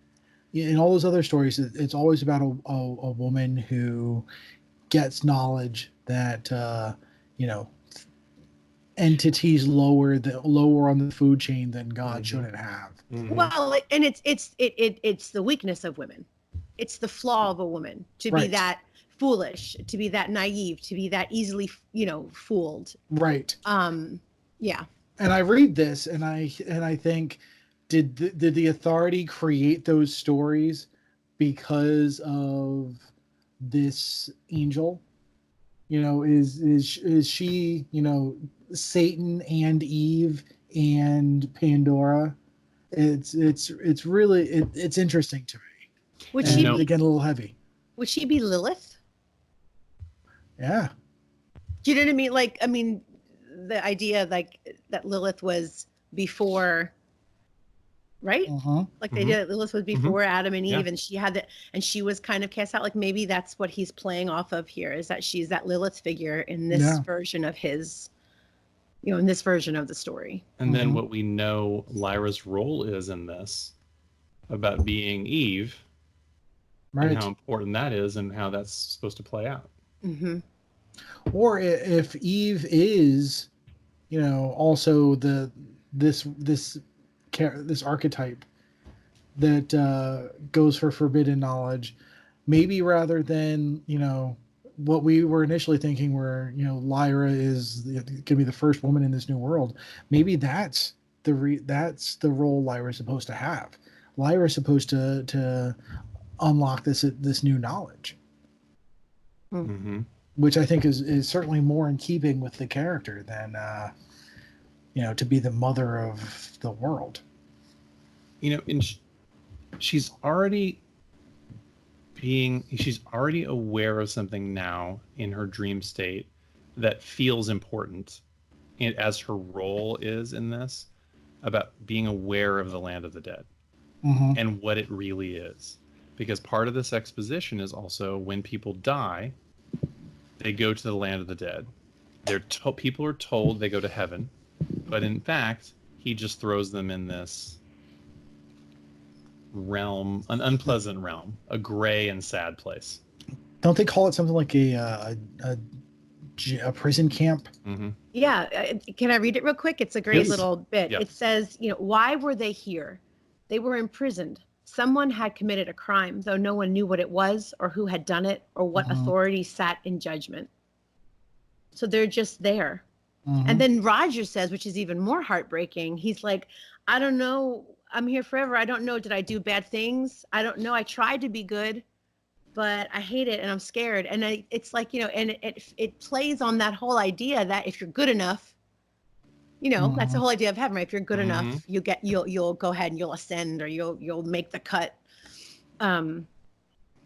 in all those other stories, it's always about a woman who gets knowledge that, entities lower on the food chain than God shouldn't have. Mm-hmm. Well, and it's the weakness of women. It's the flaw of a woman to be that foolish, to be that naive, to be that easily, fooled. Right. Yeah. And I read this and I think, did the authority create those stories because of this angel? Is she, Satan and Eve and Pandora? It's really it's interesting to me. Would she get a little heavy? Would she be Lilith? Yeah. Do you know what I mean? The idea that Lilith was before, right? Like the idea that Lilith was before Adam and Eve, and she had and she was kind of cast out. Like, maybe that's what he's playing off of here, is that she's that Lilith figure in this version of his in this version of the story. And then what we know Lyra's role is in this, about being Eve, Right. and how important that is, and how that's supposed to play out. Mm-hmm. Or if Eve is, also this archetype that goes for forbidden knowledge, maybe rather than what we were initially thinking, where Lyra is going to be the first woman in this new world. Maybe that's the role Lyra's supposed to have. Lyra's supposed to unlock this new knowledge, which I think is certainly more in keeping with the character than to be the mother of the world. And she's already aware of something now in her dream state that feels important, as her role is in this, about being aware of the land of the dead and what it really is. Because part of this exposition is also, when people die, they go to the land of the dead. People are told they go to heaven, but in fact, he just throws them in this realm, an unpleasant realm, a gray and sad place. Don't they call it something like a prison camp? Yeah. Can I read it real quick? It's a great little bit. Yeah. It says, why were they here? They were imprisoned. Someone had committed a crime, though no one knew what it was or who had done it or what authority sat in judgment. So they're just there. And then Roger says, which is even more heartbreaking, he's like, I don't know. I'm here forever. I don't know. Did I do bad things? I don't know. I tried to be good, but I hate it and I'm scared. And it's like, and it plays on that whole idea that if you're good enough, that's the whole idea of heaven, right? If you're good enough, you'll go ahead and you'll ascend, or you'll make the cut.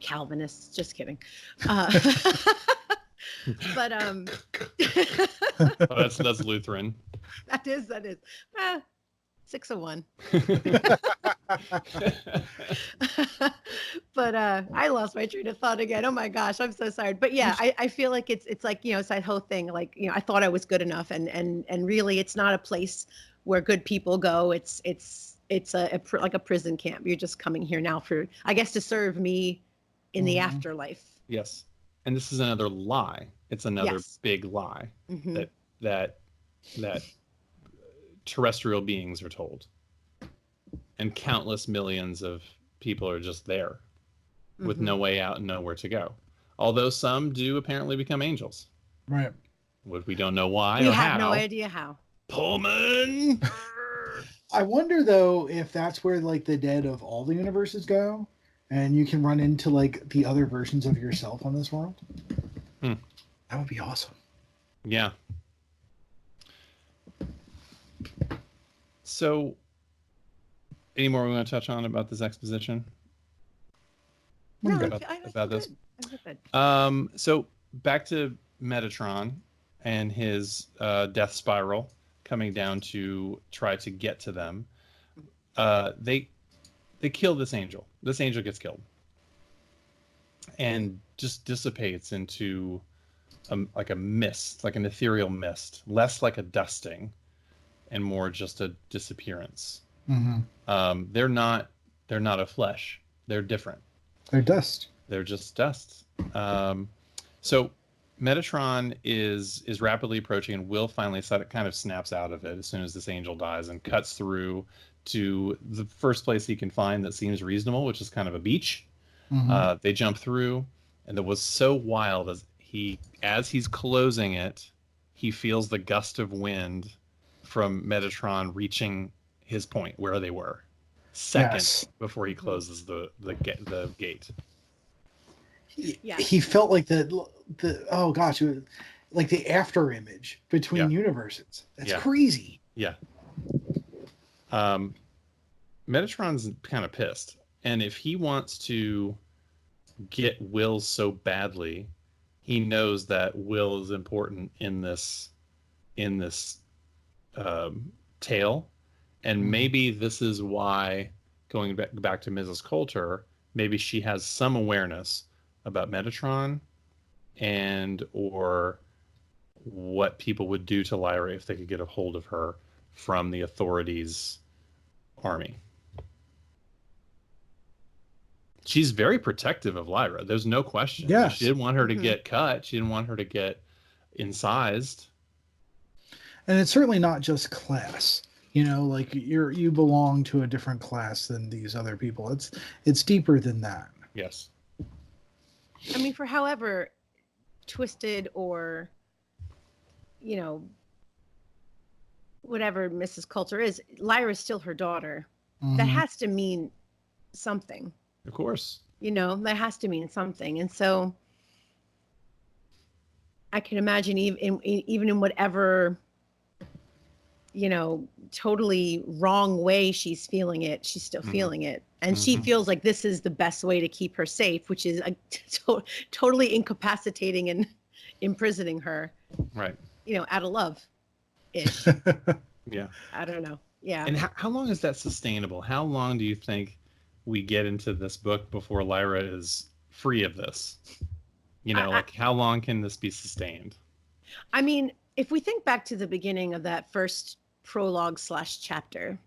Calvinists, just kidding. But that's Lutheran. That is 601. But I lost my train of thought again. Oh my gosh, I'm so sorry. But yeah, I feel like it's like, it's that whole thing, like, I thought I was good enough, and really it's not a place where good people go. It's like a prison camp. You're just coming here now for, I guess, to serve me in the afterlife. Yes. And this is another lie. It's another big lie that terrestrial beings are told, and countless millions of people are just there with no way out and nowhere to go. Although some do apparently become angels, right? Which we don't know why. We or have how. no idea how. Pullman. I wonder though if that's where like the dead of all the universes go, and you can run into like the other versions of yourself on this world. That would be awesome. Yeah. So, any more we want to touch on about this exposition? No, about this. Good. So back to Megatron and his death spiral coming down to try to get to them. They kill this angel. This angel gets killed and just dissipates into like a mist, like an ethereal mist, less like a dusting and more just a disappearance. They're not a flesh. They're different. They're dust. They're just dust. So Megatron is rapidly approaching, and Will finally kind of snaps out of it as soon as this angel dies, and cuts through to the first place he can find that seems reasonable, which is kind of a beach. They jump through, and it was so wild as he's closing it, he feels the gust of wind from Megatron reaching his point where they were seconds before he closes the gate. He felt like the oh gosh, it was like the after image between universes. That's crazy. Yeah. Megatron's kind of pissed, and if he wants to get Will so badly, he knows that Will is important in this tale, and maybe this is why, going back to Mrs. Coulter, maybe she has some awareness about Megatron and or what people would do to Lyra if they could get a hold of her from the authorities' army. She's very protective of Lyra. There's no question. Yes. She didn't want her to get cut. She didn't want her to get incised. And it's certainly not just class. You know, like you belong to a different class than these other people. It's deeper than that. Yes. I mean, for however twisted or, you know, whatever Mrs. Coulter is, Lyra's still her daughter. That has to mean something. Of course. You know, that has to mean something. And so I can imagine even in whatever, you know, totally wrong way she's feeling it, she's still feeling it. And she feels like this is the best way to keep her safe, which is totally incapacitating and imprisoning her. Right. You know, out of love-ish. Yeah. I don't know. Yeah. And how long is that sustainable? How long do you think we get into this book before Lyra is free of this? You know, like how long can this be sustained? I mean, if we think back to the beginning of that first prologue / chapter,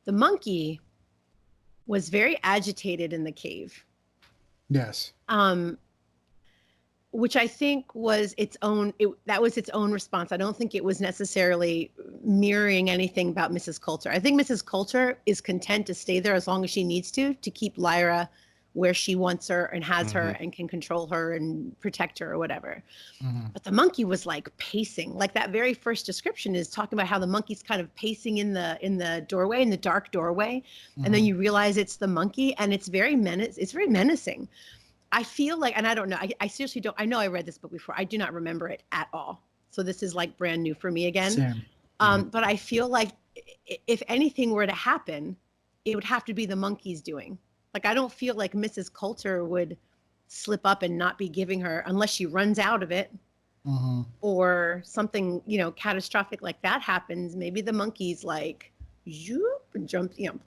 the monkey was very agitated in the cave. Yes. Which I think was that was its own response. I don't think it was necessarily mirroring anything about Mrs. Coulter. I think Mrs. Coulter is content to stay there as long as she needs to keep Lyra where she wants her and has her and can control her and protect her or whatever. But the monkey was like pacing. Like that very first description is talking about how the monkey's kind of pacing in the doorway, in the dark doorway. And then you realize it's the monkey, and it's very menacing. I feel like, and I don't know, I seriously don't, I know I read this book before. I do not remember it at all. So this is like brand new for me again. Same. But I feel like if anything were to happen, it would have to be the monkey's doing. Like, I don't feel like Mrs. Coulter would slip up and not be giving her, unless she runs out of it or something, you know, catastrophic like that happens. Maybe the monkey's like, zoop, and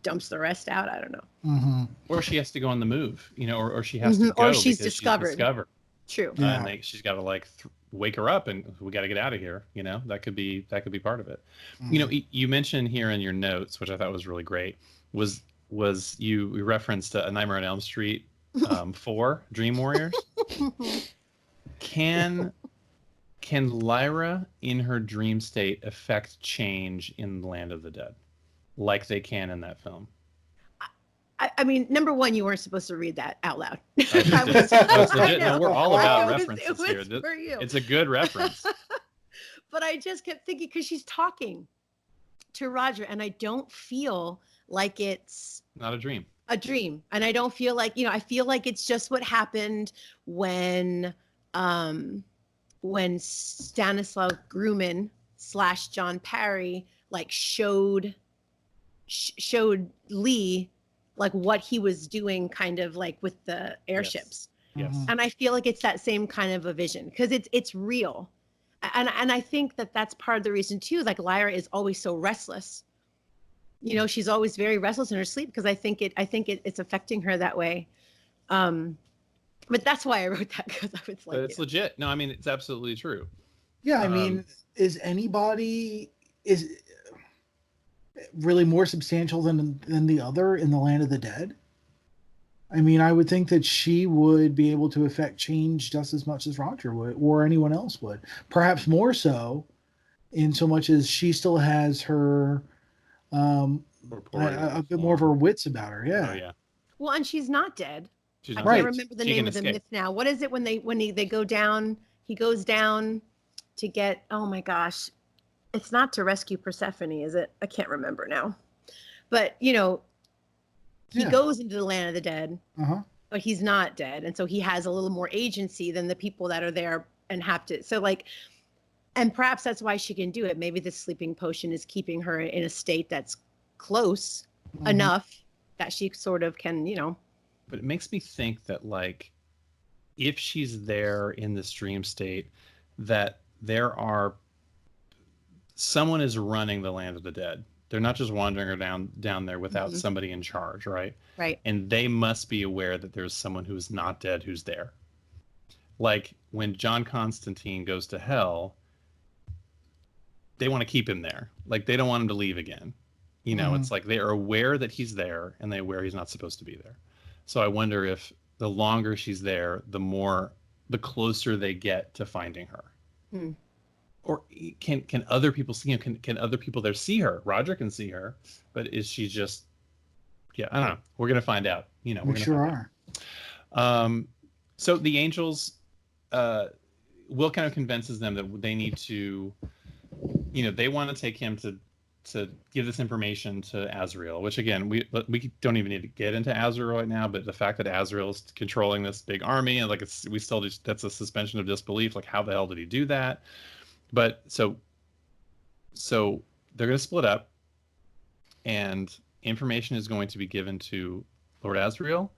dumps the rest out. I don't know. Or she has to go on the move, you know, or she has to go, or she's discovered. True. Yeah. And she's got to like wake her up, and we got to get out of here. You know, that could be part of it. You know, you mentioned here in your notes, which I thought was really great, was you referenced A Nightmare on Elm Street 4, Dream Warriors. Can Lyra in her dream state affect change in the Land of the Dead like they can in that film? I mean, number one, you weren't supposed to read that out loud. That's legit. No, we're all about references here. For you. It's a good reference. But I just kept thinking, because she's talking to Roger, and I don't feel like it's not a dream. And I don't feel like, you know, I feel like it's just what happened when Stanislaw Grumman / John Parry like showed Lee like what he was doing, kind of like with the airships. Yes. And I feel like it's that same kind of a vision, because it's real. And I think that's part of the reason too, like Lyra is always so restless. You know, she's always very restless in her sleep, because I think it's affecting her that way. But that's why I wrote that, because I was like, it's legit. No, I mean, it's absolutely true. Yeah, I mean, is really more substantial than the other in the Land of the Dead? I mean, I would think that she would be able to affect change just as much as Roger would, or anyone else would. Perhaps more so, in so much as she still has her a bit more of her wits about her. Yeah. Oh yeah. Well, and she's not dead. She's I not can't dead. remember the She name can of the escape. myth now. What is it when they go down? He goes down to get. Oh my gosh, it's not to rescue Persephone, is it? I can't remember now. But you know, he goes into the Land of the Dead, but he's not dead, and so he has a little more agency than the people that are there and have to. So like, and perhaps that's why she can do it. Maybe the sleeping potion is keeping her in a state that's close enough that she sort of can, you know. But it makes me think that, like, if she's there in this dream state, that someone is running the Land of the Dead. They're not just wandering her down there without somebody in charge, right? Right. And they must be aware that there's someone who's not dead who's there. Like when John Constantine goes to hell, they want to keep him there. Like they don't want him to leave again. You know, it's like they are aware that he's there and they're aware he's not supposed to be there. So I wonder if the longer she's there, the closer they get to finding her. Or can other people see, can other people there see her? Roger can see her, but is she just, I don't know. We're going to find out, you know. We sure are. So the angels, Will kind of convinces them that they need to, you know, they want to take him to give this information to Azrael, which again, we don't even need to get into Azrael right now, but the fact that Azrael is controlling this big army and like that's a suspension of disbelief. Like how the hell did he do that? But so they're going to split up and information is going to be given to Lord Azrael,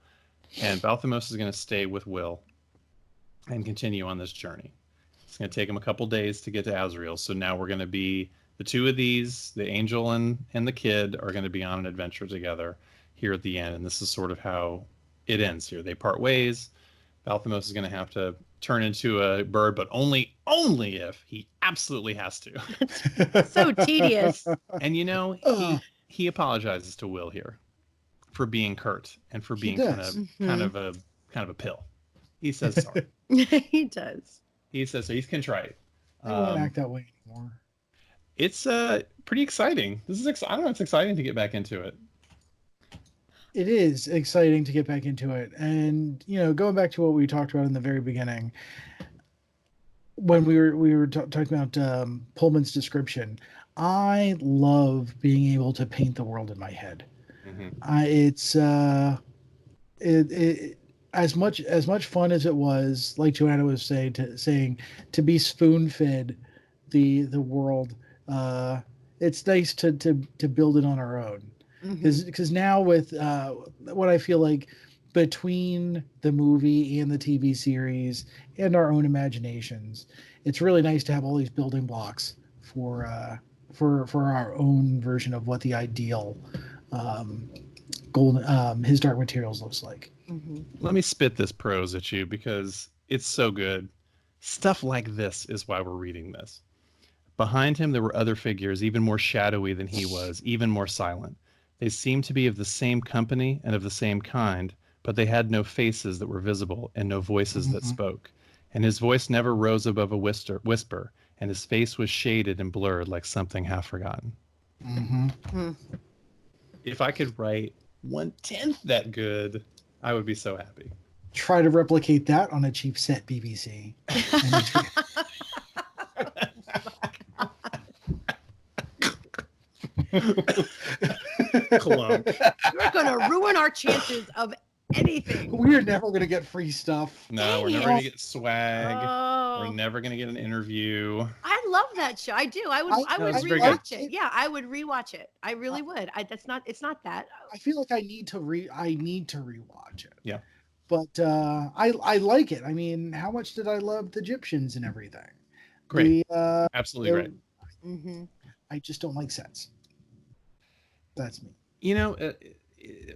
and Balthamos is going to stay with Will and continue on this journey. It's going to take him a couple days to get to Azrael. So now we're going to be the two of these, the angel and the kid, are going to be on an adventure together here at the end. And this is sort of how it ends here. They part ways. Balthamos is going to have to turn into a bird, but only if he absolutely has to. So tedious. And you know, he apologizes to Will here for being curt and for being kind of a pill. He says sorry. He does. He says so. He's contrite. I won't act that way anymore. It's pretty exciting. I don't know. It's exciting to get back into it. It is exciting to get back into it. And, you know, going back to what we talked about in the very beginning, when we were talking about Pullman's description, I love being able to paint the world in my head. It's as much fun as it was, like Joanna was saying, to be spoon-fed the world. It's nice to build it on our own. Because now with what I feel like between the movie and the TV series and our own imaginations, it's really nice to have all these building blocks for our own version of what the ideal His Dark Materials looks like. Let me spit this prose at you because it's so good. Stuff like this is why we're reading this. Behind him, there were other figures, even more shadowy than he was, even more silent. They seemed to be of the same company and of the same kind, but they had no faces that were visible and no voices that spoke. And his voice never rose above a whisper, and his face was shaded and blurred like something half forgotten. If I could write 1/10 that good, I would be so happy. Try to replicate that on a cheap set, BBC. Cologne. You're going to ruin our chances of anything. We're never going to get free stuff. No, we're never going to get swag. We're never going to get an interview. I love that show. I do. I would rewatch it. Yeah, I would rewatch it. I really would. It's not that. I feel like I need to rewatch it. Yeah. But I like it. I mean, how much did I love the Egyptians and everything? Great. Absolutely great. I just don't like sets. That's me. You know,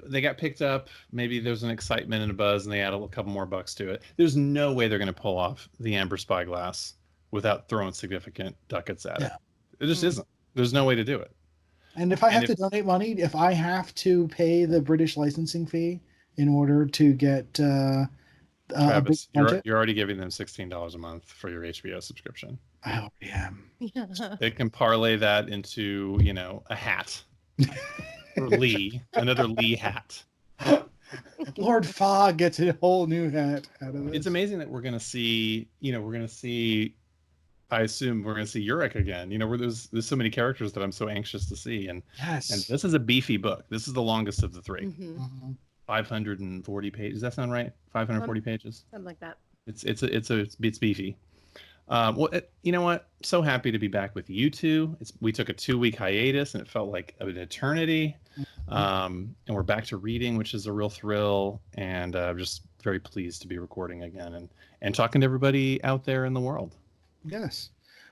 they got picked up. Maybe there's an excitement and a buzz, and they add a couple more bucks to it. There's no way they're going to pull off the Amber Spyglass without throwing significant ducats at it. It just isn't. There's no way to do it. And if I have to donate money, if I have to pay the British licensing fee in order to get Travis, you're already giving them $16 a month for your HBO subscription. I already am. They can parlay that into, you know, a hat. Or another Lee hat. Lord Fogg gets a whole new hat out of it. It's amazing that we're going to see, I assume we're going to see Urek again, you know, where there's so many characters that I'm so anxious to see. And this is a beefy book. This is the longest of the three. 540 pages. Does that sound right? 540 pages. Something like that. It's beefy. You know what? So happy to be back with you two. We took a 2-week hiatus, and it felt like an eternity. And we're back to reading, which is a real thrill. And I'm just very pleased to be recording again and talking to everybody out there in the world. Yes,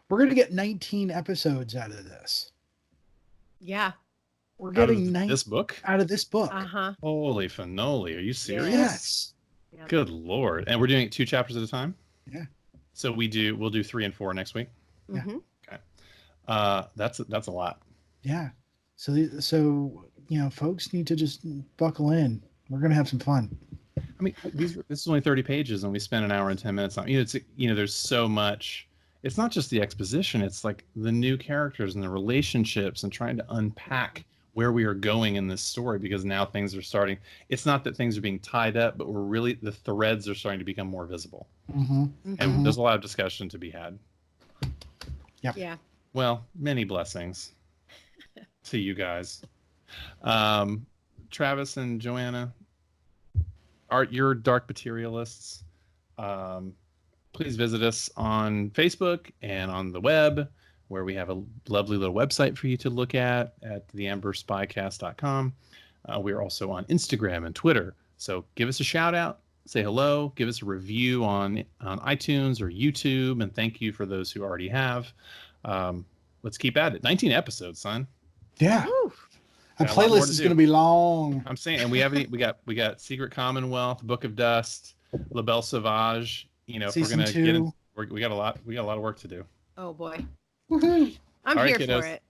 we're going to get 19 episodes out of this. Yeah, we're getting this book out of this book. Holy fannoli! Are you serious? Yes. Yep. Good Lord! And we're doing 2 chapters at a time. Yeah. So we'll do 3 and 4 next week. Yeah. Okay. That's a lot. Yeah. So folks need to just buckle in. We're gonna have some fun. I mean, this is only 30 pages, and we spent an hour and 10 minutes on. There's so much. It's not just the exposition; it's like the new characters and the relationships, and trying to unpack where we are going in this story, because now things are starting. It's not that things are being tied up, but the threads are starting to become more visible. And there's a lot of discussion to be had. Yep. Yeah. Well, many blessings to you guys. Travis and Joanna, you're Dark Materialists. Please visit us on Facebook and on the web, where we have a lovely little website for you to look at theamberspycast.com. We're also on Instagram and Twitter. So give us a shout out, say hello, give us a review on iTunes or YouTube, and thank you for those who already have. Let's keep at it. 19 episodes, son. Yeah. Woo. Our playlist is going to be long. I'm saying, and we got Secret Commonwealth, Book of Dust, La Belle Sauvage. If Season we're gonna get in, 2. we got a lot of work to do. Oh boy. Woohoo. I'm All right, here kiddos. for it.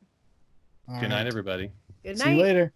Good night, everybody. Good See you night. later.